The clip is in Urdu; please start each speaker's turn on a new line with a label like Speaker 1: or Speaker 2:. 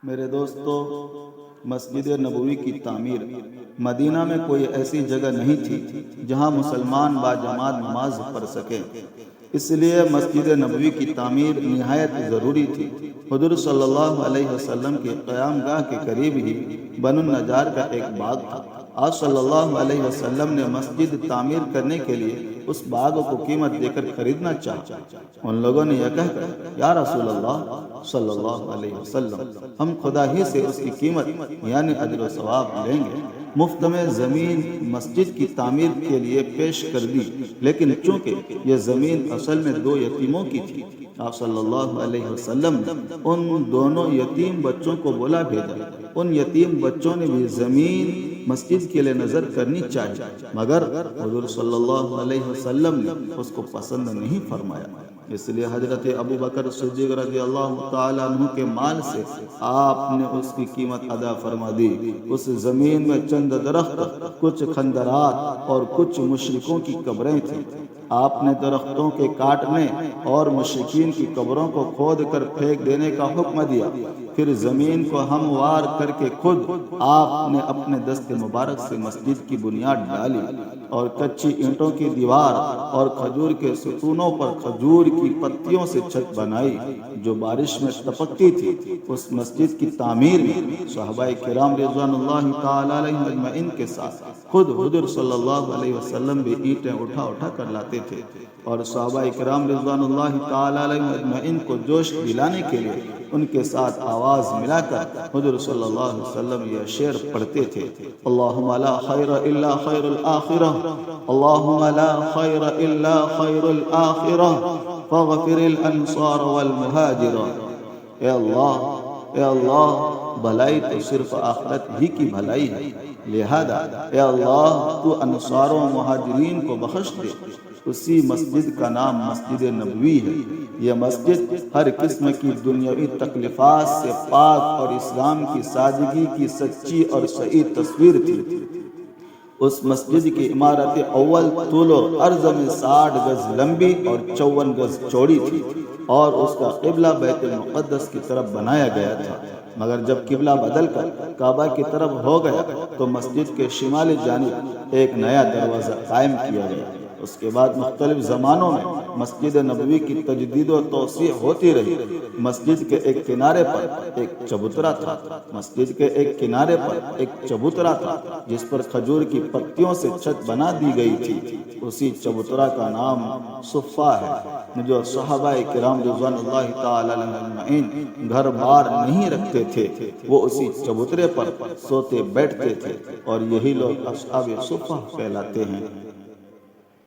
Speaker 1: میرے دوستو، مسجد نبوی کی تعمیر مدینہ میں کوئی ایسی جگہ نہیں تھی جہاں مسلمان باجماعت نماز پڑھ سکیں۔ اس لیے مسجد نبوی کی تعمیر نہایت ضروری تھی۔ حضور صلی اللہ علیہ وسلم کے قیام گاہ کے قریب ہی بنو النجار کا ایک باغ تھا۔ آپ صلی اللہ علیہ وسلم نے مسجد تعمیر کرنے کے لیے اس باغ کو قیمت دے کر خریدنا چاہا۔ ان لوگوں نے یہ کہا کہ یا رسول اللہ صلی اللہ علیہ وسلم، ہم خدا ہی سے اس کی قیمت یعنی اجر و ثواب لیں گے۔ مفت میں زمین مسجد کی تعمیر کے لیے پیش کر دی، لیکن چونکہ یہ زمین اصل میں 2 یتیموں کی تھی، آپ صلی اللہ علیہ وسلم نے ان دونوں یتیم بچوں کو بلا بھیجا۔ ان یتیم بچوں نے بھی زمین مسجد کے لیے نظر کرنی چاہیے، مگر حضور صلی اللہ علیہ وسلم نے اس کو پسند نہیں فرمایا۔ اس لیے حضرت ابو بکر صدیق رضی اللہ تعالیٰ عنہ کے مال سے آپ نے اس کی قیمت ادا فرما دی۔ اس زمین میں چند درخت، کچھ خندرات اور کچھ مشرکوں کی قبریں تھیں۔ آپ نے درختوں کے کاٹنے اور مشرکین کی قبروں کو کھود کر پھینک دینے کا حکم دیا۔ پھر زمین کو ہموار کر کے خود آپ نے اپنے دست مبارک سے مسجد کی بنیاد ڈالی اور کچی اینٹوں کی دیوار اور کھجور کے ستونوں پر کھجور کی پتیوں سے چھت بنائی جو بارش میں ٹپکتی تھی۔ اس مسجد کی تعمیر میں صحابہ کرام رضوان اللہ تعالی علیہم اجمعین کے ساتھ خود حضور صلی اللہ علیہ وسلم بھی اینٹیں اٹھا کر لاتے تھے، اور صحابہ کرام رضوان اللہ تعالی علیہم اجمعین کو جوش دلانے کے لیے ان کے ساتھ آواز ملا کر حضور صلی اللہ علیہ وسلم یہ شعر پڑھتے تھے: اللہم لا خیر الا خیر الآخرہ، اللہم لا خیر الا خیر الآخرہ، فاغفر الانصار والمہاجرہ۔ اے اللہ، بھلائی تو صرف آخرت ہی کی بھلائی ہے، لہذا اے اللہ تو انصار و مہاجرین کو بخش دے۔ اسی مسجد کا نام مسجد نبوی ہے۔ یہ مسجد ہر قسم کی دنیاوی تکلیفات سے پاک اور اسلام کی سادگی کی سچی اور صحیح تصویر تھی۔ اس مسجد کی عمارت اول طول و عرض میں 60 گز لمبی اور 54 گز چوڑی تھی، اور اس کا قبلہ بیت المقدس کی طرف بنایا گیا تھا، مگر جب قبلہ بدل کر کعبہ کی طرف ہو گیا تو مسجد کے شمالی جانب ایک نیا دروازہ قائم کیا گیا۔ اس کے بعد مختلف زمانوں میں مسجد نبوی کی تجدید و توسیع ہوتی رہی۔ مسجد کے ایک کنارے پر ایک چبوترا تھا، جس پر کھجور کی پتیوں سے چھت بنا دی گئی تھی۔ اسی چبوترا کا نام صفہ ہے، جو صحابہ کرام رضوان اللہ تعالی علیہم اجمعین گھر بار نہیں رکھتے تھے، وہ اسی چبوترے پر سوتے بیٹھتے تھے، اور یہی لوگ اصحاب صفہ کہلاتے ہیں۔